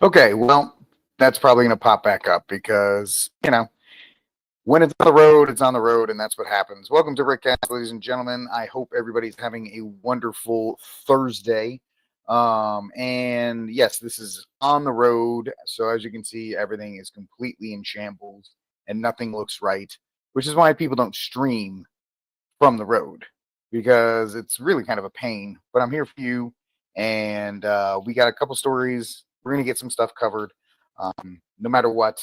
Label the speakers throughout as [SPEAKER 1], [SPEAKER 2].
[SPEAKER 1] Okay, well, that's probably going to pop back up because, when it's on the road, it's on the road, and that's what happens. Welcome to RickCast, ladies and gentlemen. I hope everybody's having a wonderful Thursday. And yes, this is on the road. So as you can see, everything is completely in shambles and nothing looks right, which is why people don't stream from the road because it's really kind of a pain. But I'm here for you, and we got a couple stories. We're going to get some stuff covered no matter what.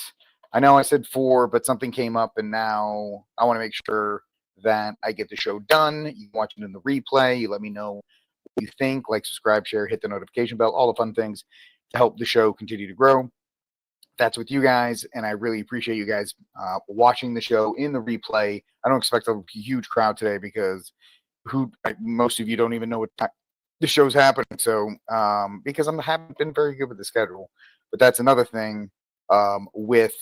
[SPEAKER 1] I know I said 4, but something came up, and now I want to make sure that I get the show done. You can watch it in the replay. You let me know what you think. Like, subscribe, share, hit the notification bell, all the fun things to help the show continue to grow. That's with you guys, and I really appreciate you guys watching the show in the replay. I don't expect a huge crowd today because most of you don't even know what the show's happening. So because I haven't been very good with the schedule, but that's another thing with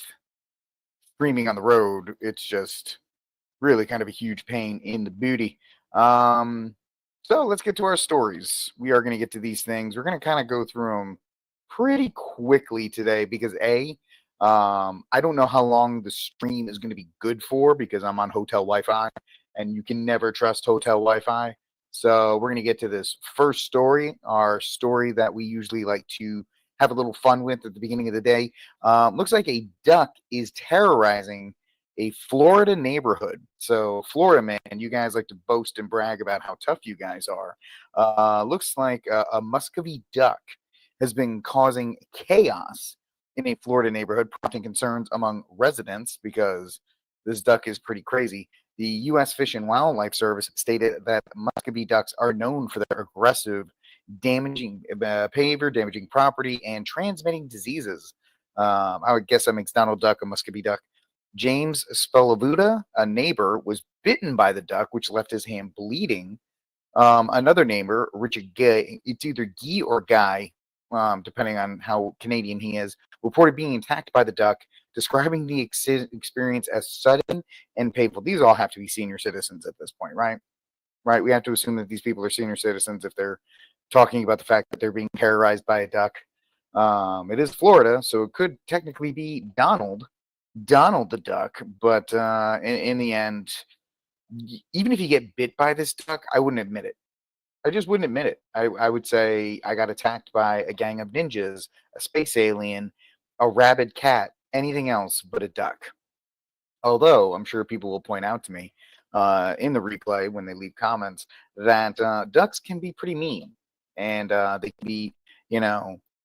[SPEAKER 1] streaming on the road. It's just really kind of a huge pain in the booty. So let's get to our stories. We are going to get to these things. We're going to kind of go through them pretty quickly today because I don't know how long the stream is going to be good for because I'm on hotel Wi-Fi and you can never trust hotel Wi-Fi. So we're going to get to this first story, our story that we usually like to have a little fun with at the beginning of the day. Looks like a duck is terrorizing a Florida neighborhood. So Florida, man, you guys like to boast and brag about how tough you guys are. Looks like a Muscovy duck has been causing chaos in a Florida neighborhood, prompting concerns among residents because this duck is pretty crazy. The U.S. Fish and Wildlife Service stated that Muscovy ducks are known for their aggressive, damaging behavior, damaging property, and transmitting diseases. I would guess that makes Donald Duck a Muscovy duck. James Spelavuda, a neighbor, was bitten by the duck, which left his hand bleeding. Another neighbor, Richard Gay, it's either Guy or Guy, depending on how Canadian he is, reported being attacked by the duck, describing the experience as sudden and painful. These all have to be senior citizens at this point, right? Right? We have to assume that these people are senior citizens if they're talking about the fact that they're being terrorized by a duck. It is Florida, so it could technically be Donald the duck, but in the end, even if you get bit by this duck, I wouldn't admit it. I just wouldn't admit it. I would say I got attacked by a gang of ninjas, a space alien, a rabid cat, anything else but a duck. Although I'm sure people will point out to me in the replay when they leave comments that ducks can be pretty mean, and they can be,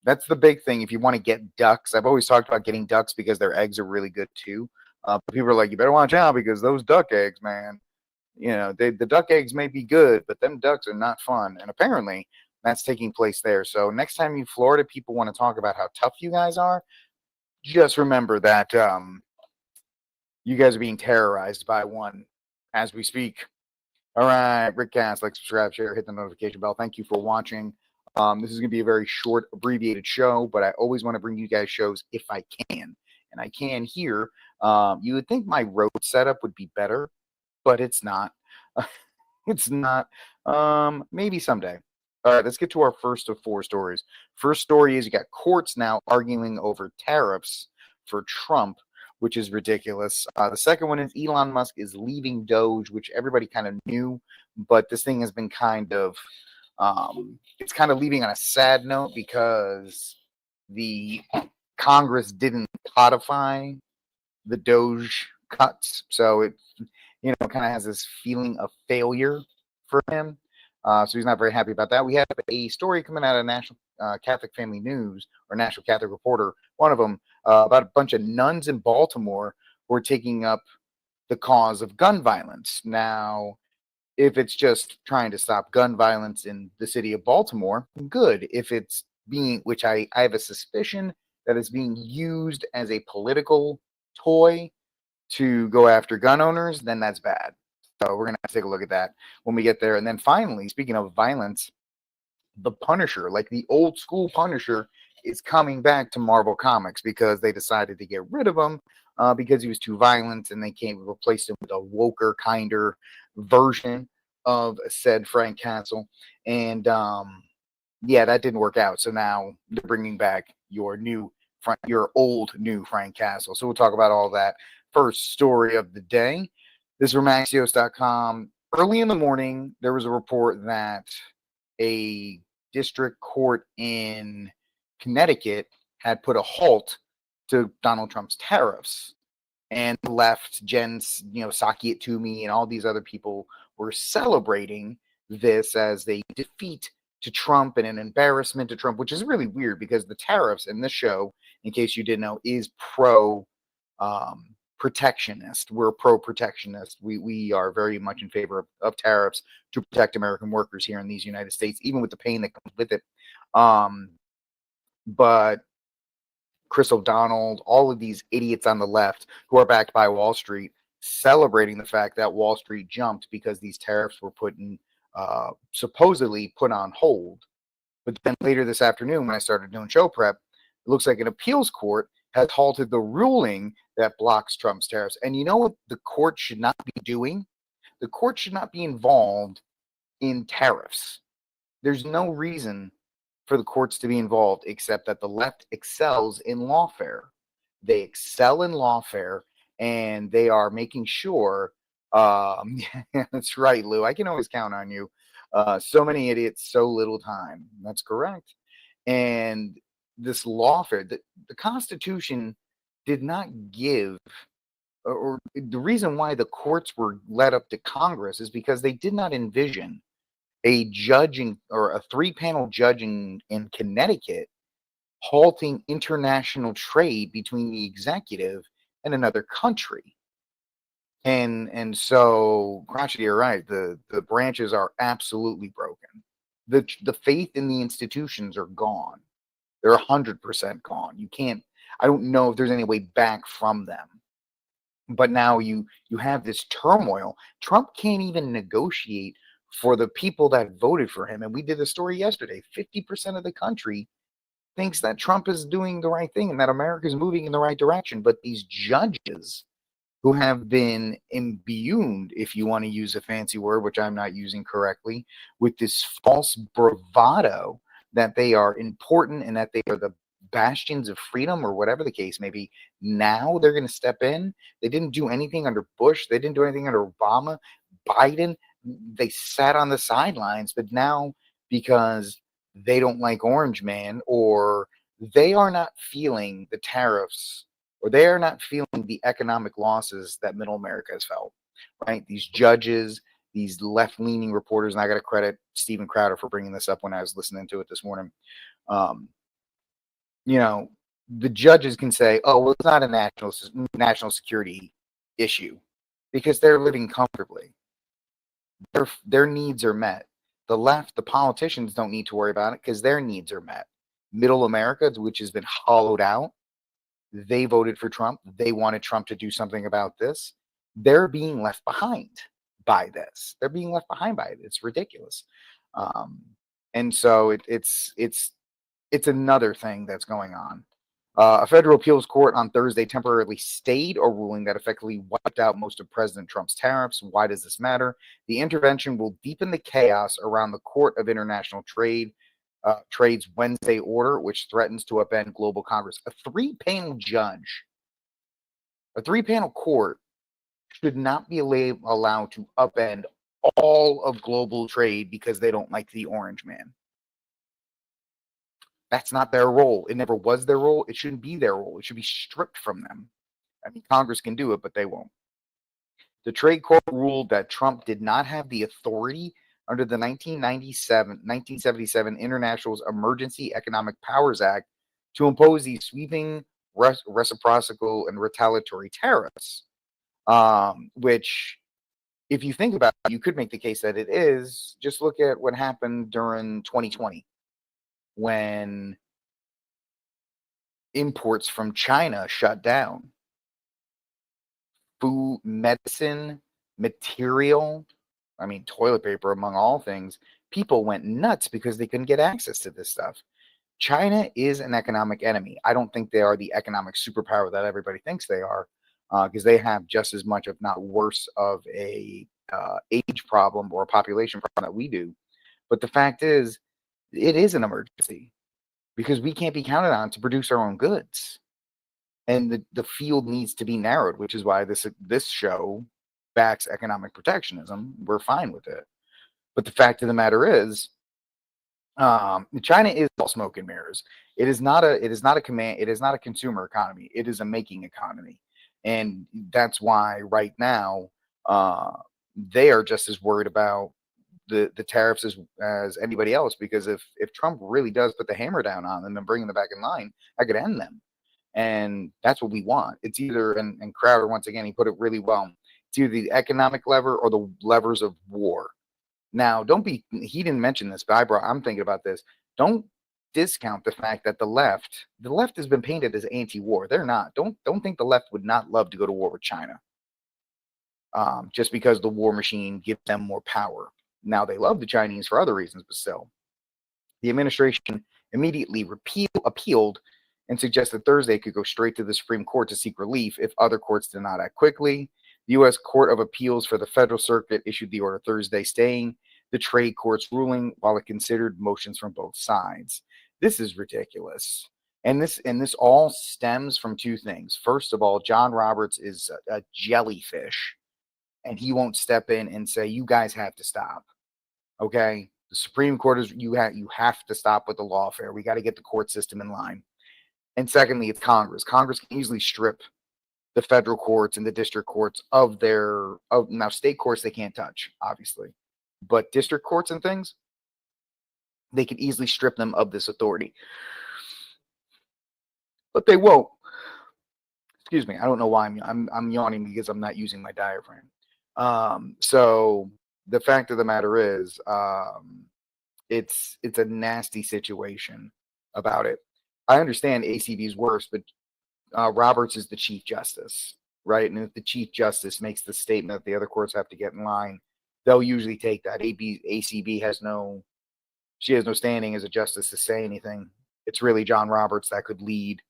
[SPEAKER 1] that's the big thing. If you want to get ducks, I've always talked about getting ducks because their eggs are really good too. But people are like, you better watch out because those duck eggs, man, the duck eggs may be good, but them ducks are not fun. And apparently that's taking place there. So next time you Florida people want to talk about how tough you guys are, just remember that you guys are being terrorized by one as we speak. All right, RickCast, like, subscribe, share, hit the notification bell. Thank you for watching. This is going to be a very short, abbreviated show, but I always want to bring you guys shows if I can. And I can here. You would think my road setup would be better, but it's not. It's not. Maybe someday. All right, let's get to our first of 4 stories. First story is you got courts now arguing over tariffs for Trump, which is ridiculous. The second one is Elon Musk is leaving Doge, which everybody kind of knew, but this thing has been it's kind of leaving on a sad note because the Congress didn't codify the Doge cuts, so it kind of has this feeling of failure for him. So he's not very happy about that. We have a story coming out of National Catholic Family News or National Catholic Reporter, one of them, about a bunch of nuns in Baltimore who are taking up the cause of gun violence. Now, if it's just trying to stop gun violence in the city of Baltimore, good. If it's which I have a suspicion that it's being used as a political toy to go after gun owners, then that's bad. So we're going to have to take a look at that when we get there. And then finally, speaking of violence, the Punisher, like the old school Punisher, is coming back to Marvel Comics because they decided to get rid of him because he was too violent, and they can't replace him with a woker, kinder version of said Frank Castle. And yeah, that didn't work out. So now they're bringing back your old new Frank Castle. So we'll talk about all that. First story of the day. This is from Axios.com. Early in the morning, there was a report that a district court in Connecticut had put a halt to Donald Trump's tariffs. And left Saki It To Me and all these other people were celebrating this as a defeat to Trump and an embarrassment to Trump, which is really weird because the tariffs in this show, in case you didn't know, is pro protectionist. We're pro protectionist. We are very much in favor of tariffs to protect American workers here in these United States, even with the pain that comes with it. But Chris O'Donnell, all of these idiots on the left who are backed by Wall Street, celebrating the fact that Wall Street jumped because these tariffs were supposedly put on hold. But then later this afternoon, when I started doing show prep, it looks like an appeals court has halted the ruling that blocks Trump's tariffs. And you know what the court should not be doing? The court should not be involved in tariffs. There's no reason for the courts to be involved, except that the left excels in lawfare. They excel in lawfare, and they are making sure. That's right, Lou. I can always count on you. So many idiots, so little time. That's correct. And this lawfare, the Constitution did not give, or the reason why the courts were led up to Congress is because they did not envision a judging or a 3-panel judging in Connecticut halting international trade between the executive and another country. And so, Crotchety, you're right. The branches are absolutely broken. The faith in the institutions are gone. They're 100% gone. You can't. I don't know if there's any way back from them. But now you have this turmoil. Trump can't even negotiate for the people that voted for him. And we did a story yesterday. 50% of the country thinks that Trump is doing the right thing and that America is moving in the right direction. But these judges who have been imbued, if you want to use a fancy word, which I'm not using correctly, with this false bravado that they are important and that they are the bastions of freedom or whatever the case may be. Now they're going to step in. They didn't do anything under Bush. They didn't do anything under Obama. Biden, they sat on the sidelines. But now, because they don't like Orange Man, or they are not feeling the tariffs, or they are not feeling the economic losses that middle America has felt, right? These judges, these left-leaning reporters, and I got to credit Steven Crowder for bringing this up when I was listening to it this morning. The judges can say, oh, well, it's not a national security issue because they're living comfortably. Their needs are met. The left, the politicians don't need to worry about it because their needs are met. Middle America, which has been hollowed out, they voted for Trump. They wanted Trump to do something about this. They're being left behind by this. They're being left behind by it. It's ridiculous. And so it's another thing that's going on. A federal appeals court on Thursday temporarily stayed a ruling that effectively wiped out most of President Trump's tariffs. Why does this matter? The intervention will deepen the chaos around the Court of International Trade's Wednesday order, which threatens to upend global Congress. A three-panel court should not be allowed to upend all of global trade because they don't like the Orange Man. That's not their role. It never was their role. It shouldn't be their role. It should be stripped from them. I mean, Congress can do it, but they won't. The trade court ruled that Trump did not have the authority under the 1977 International Emergency Economic Powers Act to impose these sweeping reciprocal and retaliatory tariffs, which, if you think about it, you could make the case that it is. Just look at what happened during 2020 when imports from China shut down. Food, medicine, material, toilet paper, among all things, people went nuts because they couldn't get access to this stuff. China is an economic enemy. I don't think they are the economic superpower that everybody thinks they are, because they have just as much, if not worse, of a age problem or a population problem that we do. But the fact is, it is an emergency because we can't be counted on to produce our own goods. And the field needs to be narrowed, which is why this show backs economic protectionism. We're fine with it. But the fact of the matter is, China is all smoke and mirrors. It is not a consumer economy. It is a making economy. And that's why right now they are just as worried about the tariffs as anybody else, because if Trump really does put the hammer down on them and bring them back in line, that could end them. And that's what we want. It's either, and Crowder, once again, he put it really well, it's either the economic lever or the levers of war. Now, he didn't mention this, but I'm thinking about this. Don't discount the fact that the left has been painted as anti-war. They're not. Don't think the left would not love to go to war with China. Just because the war machine gives them more power. Now, they love the Chinese for other reasons, but still. The administration immediately appealed and suggested Thursday could go straight to the Supreme Court to seek relief if other courts did not act quickly. The U.S. Court of Appeals for the Federal Circuit issued the order Thursday staying the trade court's ruling while it considered motions from both sides. This is ridiculous. And this all stems from two things. First of all, John Roberts is a jellyfish, and he won't step in and say, you guys have to stop. Okay? The Supreme Court is, you have to stop with the lawfare. We got to get the court system in line. And secondly, it's Congress. Congress can easily strip the federal courts and the district courts of now state courts they can't touch, obviously. But district courts and things, they can easily strip them of this authority. But they won't. Excuse me. I don't know why I'm yawning, because I'm not using my diaphragm. So the fact of the matter is, it's a nasty situation about it. I understand ACB is worse, but Roberts is the Chief Justice, right? And if the Chief Justice makes the statement that the other courts have to get in line, they'll usually take that. ACB has no standing as a justice to say anything. It's really John Roberts that could lead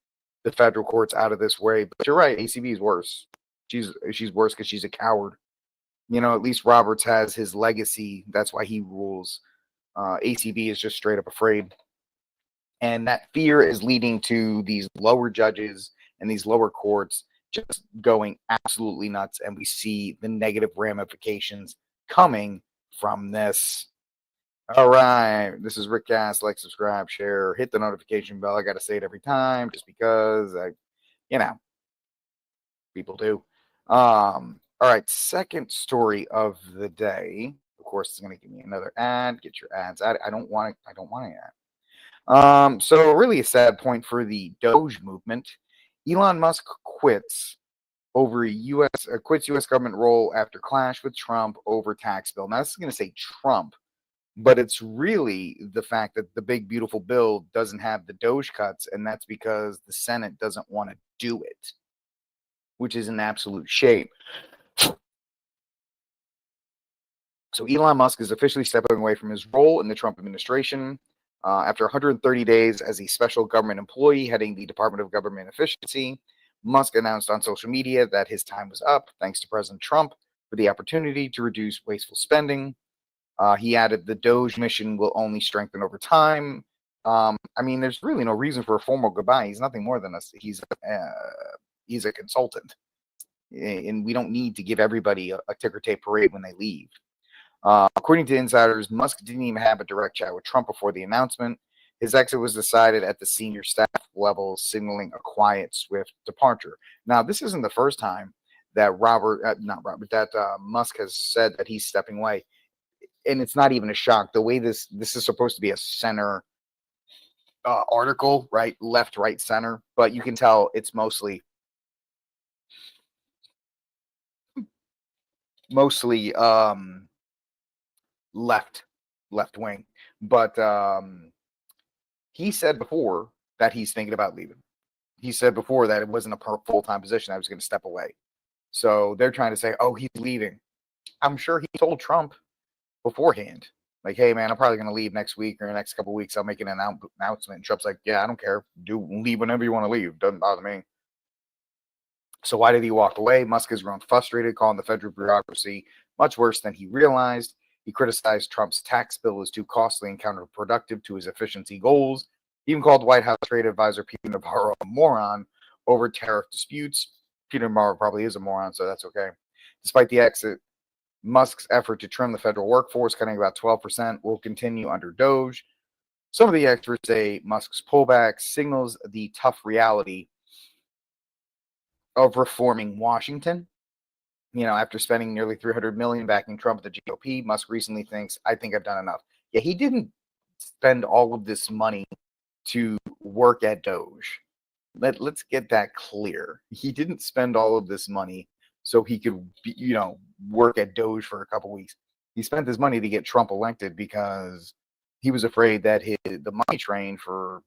[SPEAKER 1] the federal courts out of this way. But you're right, ACB is worse. She's worse because she's a coward. You know, at least Roberts has his legacy. That's why he rules. ACB is just straight up afraid. And that fear is leading to these lower judges and these lower courts just going absolutely nuts. And we see the negative ramifications coming from this. All right. This is RickCast. Like, subscribe, share, hit the notification bell. I got to say it every time just because people do. All right. Second story of the day. Of course, it's going to give me another ad. Get your ads out. I don't want an ad. So really a sad point for the Doge movement. Elon Musk quits U.S. government role after clash with Trump over tax bill. Now, this is going to say Trump, but it's really the fact that the big, beautiful bill doesn't have the Doge cuts, and that's because the Senate doesn't want to do it, which is an absolute shame. So Elon Musk is officially stepping away from his role in the Trump administration. After 130 days as a special government employee heading the Department of Government Efficiency, Musk announced on social media that his time was up, thanks to President Trump, for the opportunity to reduce wasteful spending. He added the Doge mission will only strengthen over time. There's really no reason for a formal goodbye. He's nothing more than he's a consultant, and we don't need to give everybody a ticker tape parade when they leave. According to insiders, Musk didn't even have a direct chat with Trump before the announcement. His exit was decided at the senior staff level, signaling a quiet, swift departure. Now, this isn't the first time that Musk has said that he's stepping away, and it's not even a shock. The way this is supposed to be a center article, right? Left, right, center, but you can tell it's mostly left wing. But he said before that he's thinking about leaving. He said before that it wasn't a full-time position. I was going to step away. So they're trying to say, oh, he's leaving. I'm sure he told Trump beforehand, like, hey, man, I'm probably going to leave next week or the next couple of weeks. I'll make an announcement. And Trump's like, yeah, I don't care. Leave whenever you want to leave. Doesn't bother me. So why did he walk away? Musk has grown frustrated, calling the federal bureaucracy much worse than he realized. He criticized Trump's tax bill as too costly and counterproductive to his efficiency goals. He even called White House trade advisor Peter Navarro a moron over tariff disputes. Peter Navarro probably is a moron, so that's okay. Despite the exit, Musk's effort to trim the federal workforce, cutting about 12%, will continue under Doge. Some of the experts say Musk's pullback signals the tough reality of reforming Washington. After spending nearly $300 million backing Trump at the GOP, Musk recently thinks, I think I've done enough. Yeah, he didn't spend all of this money to work at Doge. Let's get that clear. He didn't spend all of this money so he could, work at Doge for a couple weeks. He spent his money to get Trump elected because he was afraid that the money train for,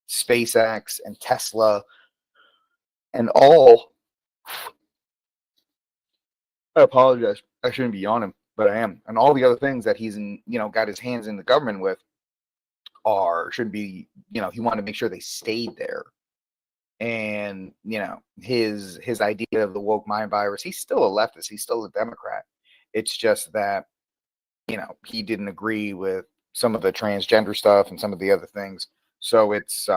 [SPEAKER 1] SpaceX and Tesla and all. I apologize. I shouldn't be yawning, but I am. And all the other things that he's got his hands in the government with shouldn't be, he wanted to make sure they stayed there. And, his idea of the woke mind virus, he's still a leftist. He's still a Democrat. It's just that, he didn't agree with some of the transgender stuff and some of the other things. So it's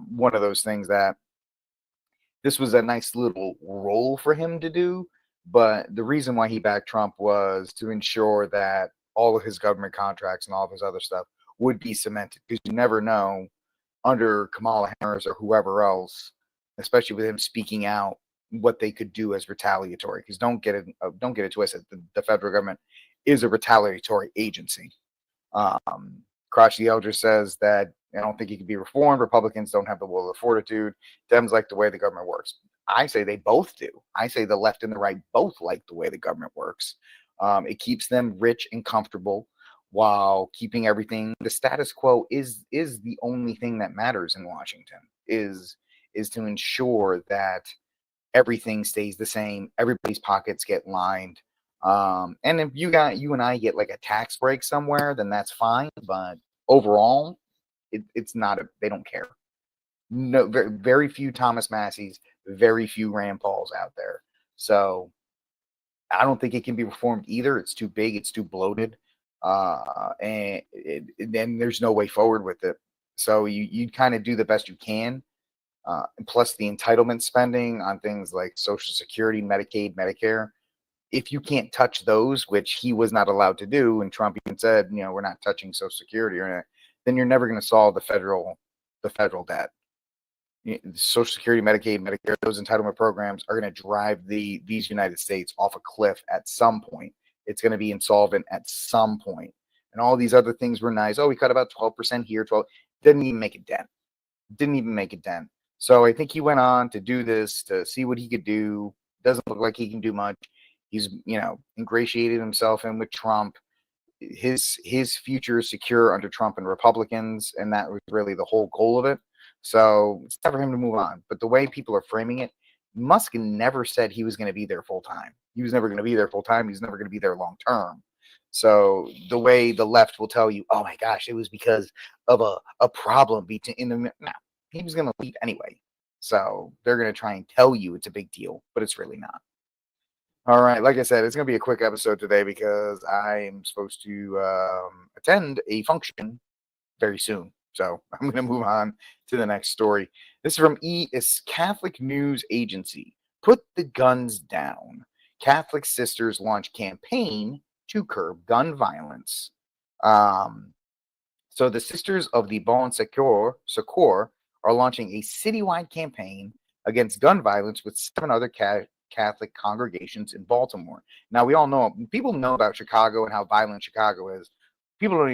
[SPEAKER 1] one of those things that this was a nice little role for him to do. But the reason why he backed Trump was to ensure that all of his government contracts and all of his other stuff would be cemented, because you never know under Kamala Harris or whoever else, especially with him speaking out, what they could do as retaliatory. Because don't get it twisted. The federal government is a retaliatory agency. Crotch the Elder says that I don't think he can be reformed. Republicans don't have the will or fortitude. Dems like the way the government works. I say they both do. I say the left and the right both like the way the government works. It keeps them rich and comfortable while keeping everything. The status quo is the only thing that matters in Washington, is to ensure that everything stays the same. Everybody's pockets get lined. And if you and I get like a tax break somewhere, then that's fine. But overall, it's not they don't care. No, very, very few Thomas Masseys, very few Rand Pauls out there. So I don't think it can be reformed either. It's too big. It's too bloated. And then there's no way forward with it. So you kind of do the best you can. Plus the entitlement spending on things like Social Security, Medicaid, Medicare. If you can't touch those, which he was not allowed to do, and Trump even said, we're not touching Social Security or anything, then you're never going to solve the federal debt. Social Security, Medicaid, Medicare, those entitlement programs are going to drive these United States off a cliff at some point. It's going to be insolvent at some point. And all these other things were nice. Oh, we cut about 12% here, 12. Didn't even make a dent. So I think he went on to do this to see what he could do. Doesn't look like he can do much. He's, ingratiated himself in with Trump. His future is secure under Trump and Republicans, and that was really the whole goal of it. So it's time for him to move on. But the way people are framing it, Musk never said he was going to be there full time. He was never going to be there full time. He's never going to be there long term. So the way the left will tell you, oh my gosh, it was because of a problem between no, he was going to leave anyway. So they're going to try and tell you it's a big deal, but it's really not. All right, like I said, it's going to be a quick episode today because I'm supposed to attend a function very soon. So I'm going to move on to the next story. This is from Catholic News Agency. Put the guns down. Catholic sisters launch campaign to curb gun violence. So the Sisters of the Bon Secours are launching a citywide campaign against gun violence with 7 other Catholic congregations in Baltimore. Now, people know about Chicago and how violent Chicago is. People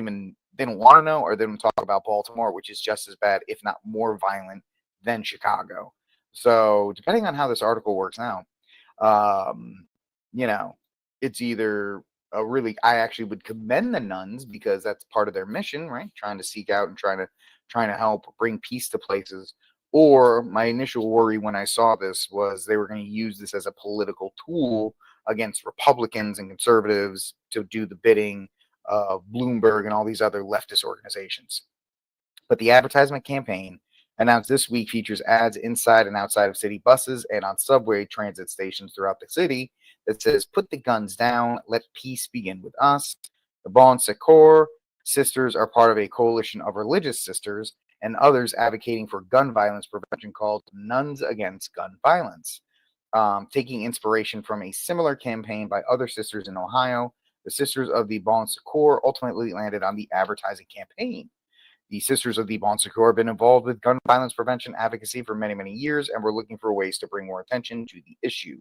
[SPEAKER 1] they don't want to know, or they don't talk about Baltimore, which is just as bad, if not more violent than Chicago. So depending on how this article works out, it's either I actually would commend the nuns because that's part of their mission, right? Trying to seek out and trying to help bring peace to places. Or my initial worry when I saw this was they were going to use this as a political tool against Republicans and conservatives to do the bidding of Bloomberg and all these other leftist organizations. But the advertisement campaign announced this week features ads inside and outside of city buses and on subway transit stations throughout the city that says, "Put the guns down, let peace begin with us." The Bon Secours sisters are part of a coalition of religious sisters and others advocating for gun violence prevention called Nuns Against Gun Violence. Taking inspiration from a similar campaign by other sisters in Ohio, the Sisters of the Bon Secours ultimately landed on the advertising campaign. The Sisters of the Bon Secours have been involved with gun violence prevention advocacy for many, many years, and we're looking for ways to bring more attention to the issue.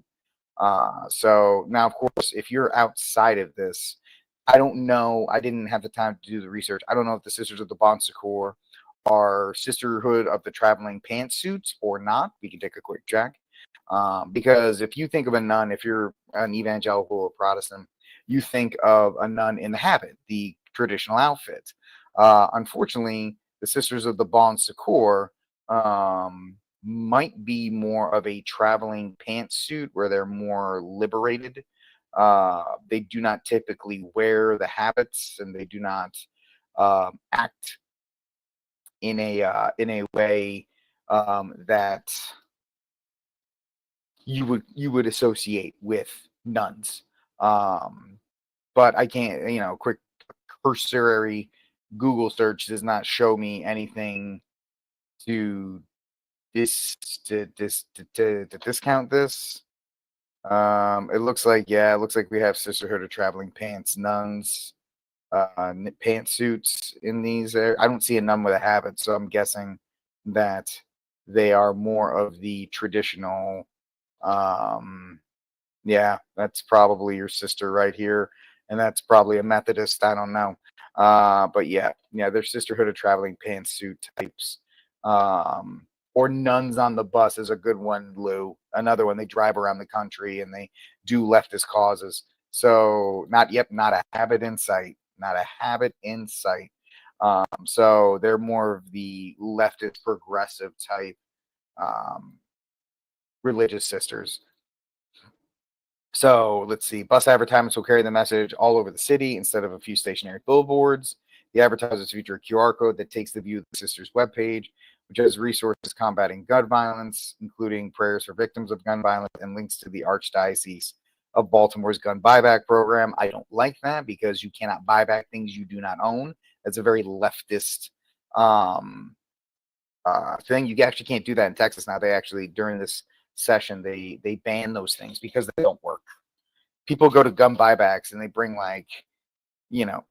[SPEAKER 1] So now, of course, if you're outside of this, I don't know. I didn't have the time to do the research. I don't know if the Sisters of the Bon Secours are Sisterhood of the Traveling Pantsuits or not. We can take a quick check. Because if you think of a nun, if you're an evangelical or Protestant, you think of a nun in the habit, the traditional outfit. Unfortunately, the Sisters of the Bon Secours might be more of a traveling pantsuit where they're more liberated. They do not typically wear the habits, and they do not act in a way that you would associate with nuns. But I can't, quick cursory Google search does not show me anything to discount this. It looks like we have Sisterhood of Traveling Pants nuns, pantsuits in these. I don't see a nun with a habit, so I'm guessing that they are more of the traditional. Yeah, that's probably your sister right here, and that's probably a Methodist. I don't know. But yeah, they're Sisterhood of Traveling Pantsuit types. Or Nuns on the Bus is a good one, Lou. Another one. They drive around the country and they do leftist causes. So not a habit in sight. Not a habit in sight. So they're more of the leftist progressive type religious sisters. So let's see. Bus advertisements will carry the message all over the city instead of a few stationary billboards. The advertisers feature a QR code that takes the view of the sisters' webpage, which has resources combating gun violence, including prayers for victims of gun violence and links to the Archdiocese of Baltimore's gun buyback program. I don't like that because you cannot buy back things you do not own. That's a very leftist thing. You actually can't do that in Texas now. They actually, during this session, they ban those things because they don't work. People go to gun buybacks and they bring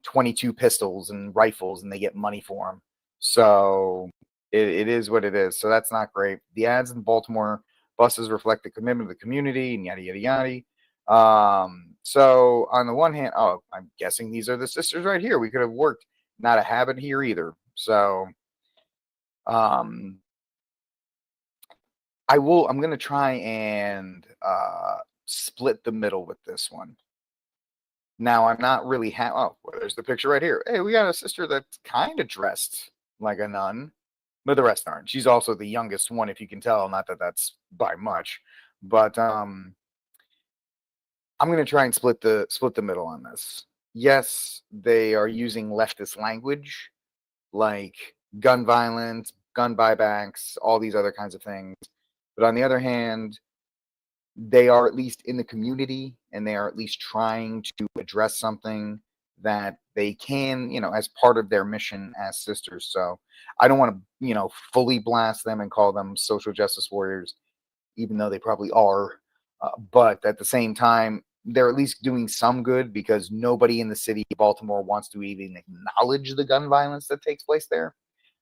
[SPEAKER 1] 22 pistols and rifles and they get money for them. So it is what it is. So that's not great. The ads in Baltimore buses reflect the commitment of the community and yada yada yada. So on the one hand, I'm guessing these are the sisters right here. We could have worked. Not a habit here either. So I'm going to try and split the middle with this one. Now, I'm not really well, there's the picture right here. Hey, we got a sister that's kind of dressed like a nun, but the rest aren't. She's also the youngest one, if you can tell. Not that that's by much, but I'm going to try and split the middle on this. Yes, they are using leftist language like gun violence, gun buybacks, all these other kinds of things. But on the other hand, they are at least in the community and they are at least trying to address something that they can, as part of their mission as sisters. So I don't want to, fully blast them and call them social justice warriors, even though they probably are. But at the same time, they're at least doing some good because nobody in the city of Baltimore wants to even acknowledge the gun violence that takes place there.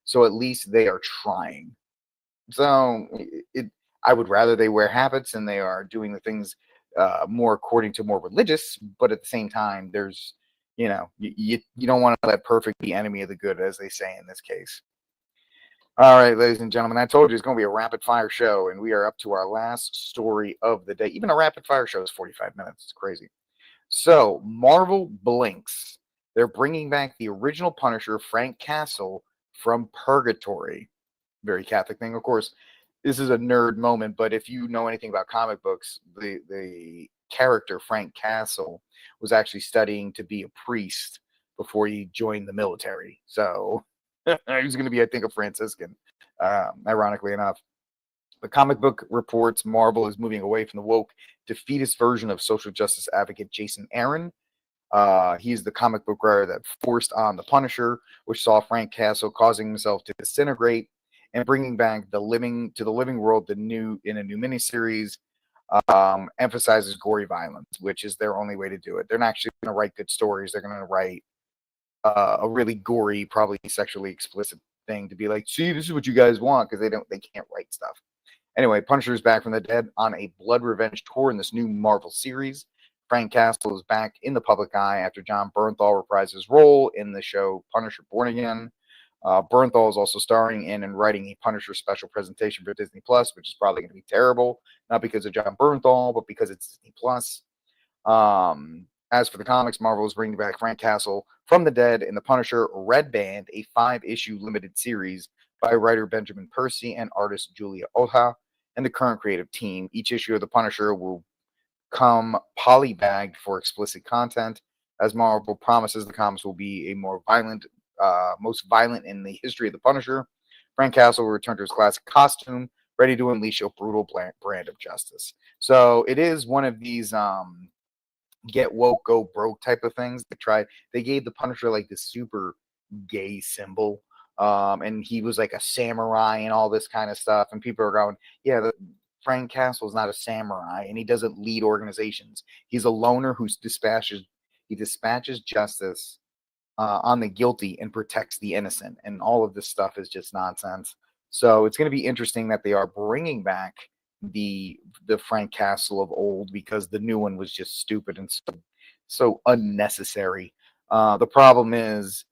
[SPEAKER 1] So at least they are trying. So I would rather they wear habits and they are doing the things more according to more religious, but at the same time, there's, you don't want to let perfect be enemy of the good, as they say in this case. All right, ladies and gentlemen, I told you it's going to be a rapid fire show, and we are up to our last story of the day. Even a rapid fire show is 45 minutes. It's crazy. So Marvel blinks. They're bringing back the original Punisher, Frank Castle, from Purgatory. Very Catholic thing, of course. This is a nerd moment, but if you know anything about comic books, the character Frank Castle was actually studying to be a priest before he joined the military. So he was going to be, I think, a Franciscan, ironically enough. The comic book reports Marvel is moving away from the woke, defeatist version of social justice advocate Jason Aaron. He's the comic book writer that forced on The Punisher, which saw Frank Castle causing himself to disintegrate and bringing back the living world in a new miniseries. Emphasizes gory violence, which is their only way to do it. They're not actually going to write good stories. They're going to write a really gory, probably sexually explicit thing to be like, see, this is what you guys want, because they can't write stuff. Anyway, Punisher is back from the dead on a blood revenge tour in this new Marvel series. Frank Castle is back in the public eye after Jon Bernthal reprised his role in the show Punisher Born Again. Bernthal is also starring in and writing a Punisher special presentation for Disney Plus, which is probably going to be terrible, not because of Jon Bernthal, but because it's Disney Plus. As for the comics, Marvel is bringing back Frank Castle from the dead in the Punisher Red Band, a 5-issue limited series by writer Benjamin Percy and artist Julia Oha and the current creative team. Each issue of the Punisher will come polybagged for explicit content, as Marvel promises the comics will be a more violent, most violent in the history of the Punisher. Frank Castle will return to his classic costume, ready to unleash a brutal brand of justice. So it is one of these get woke, go broke type of things. They gave the Punisher like this super gay symbol. And he was like a samurai and all this kind of stuff. And people are going, yeah, Frank Castle is not a samurai and he doesn't lead organizations. He's a loner who dispatches justice on the guilty and protects the innocent. And all of this stuff is just nonsense. So it's going to be interesting that they are bringing back the Frank Castle of old, because the new one was just stupid and so unnecessary. The problem is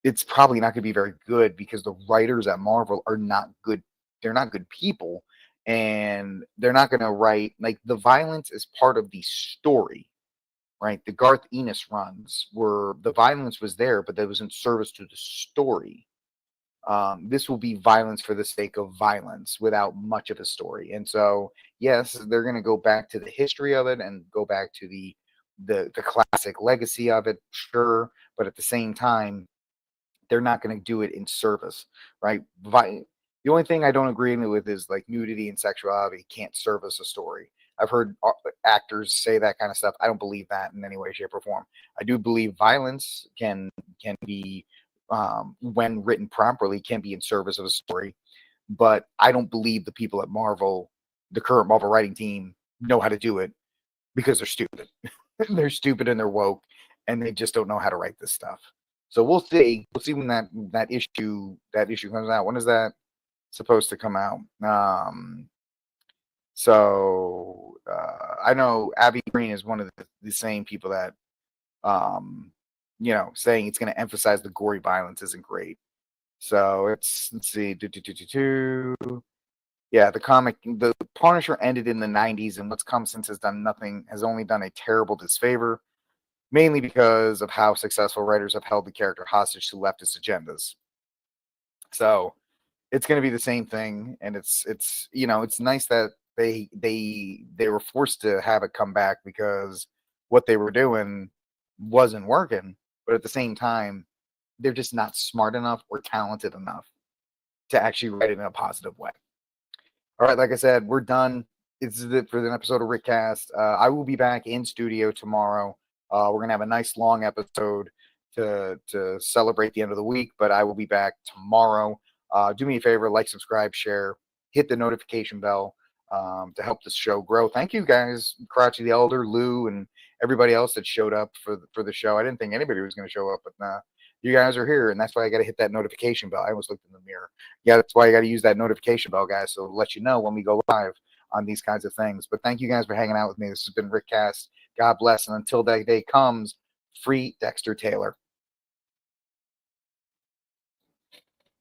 [SPEAKER 1] it's probably not going to be very good because the writers at Marvel are not good. They're not good people, and they're not going to write, like, the violence is part of the story, right? The Garth Ennis runs where the violence was there, but that was in service to the story. This will be violence for the sake of violence without much of a story. And so, yes, they're going to go back to the history of it and go back to the classic legacy of it, sure, but at the same time, they're not going to do it in service, right? The only thing I don't agree with is like nudity and sexuality can't service a story. I've heard actors say that kind of stuff. I don't believe that in any way, shape, or form. I do believe violence can be, when written properly, can be in service of a story. But I don't believe the people at Marvel, the current Marvel writing team, know how to do it because they're stupid. They're stupid and they're woke, and they just don't know how to write this stuff. So we'll see. We'll see when that issue comes out. When is that supposed to come out? I know Abby Green is one of the same people that, saying it's going to emphasize the gory violence isn't great. So let's see. Yeah, the Punisher ended in the 90s, and what's come since has only done a terrible disfavor, mainly because of how successful writers have held the character hostage to leftist agendas. So it's going to be the same thing, and it's nice that they were forced to have it come back because what they were doing wasn't working, but at the same time, they're just not smart enough or talented enough to actually write it in a positive way. All right, like I said, we're done. This is it for an episode of RickCast. I will be back in studio tomorrow. We're going to have a nice long episode to celebrate the end of the week, but I will be back tomorrow. Do me a favor, like, subscribe, share, hit the notification bell to help this show grow. Thank you guys, Karachi the Elder, Lou, and everybody else that showed up for the show. I didn't think anybody was going to show up, but you guys are here, and that's why I got to hit that notification bell. I almost looked in the mirror. Yeah, that's why I got to use that notification bell, guys, so let you know when we go live on these kinds of things. But thank you guys for hanging out with me. This has been RickCast. God bless, and until that day comes, free Dexter Taylor.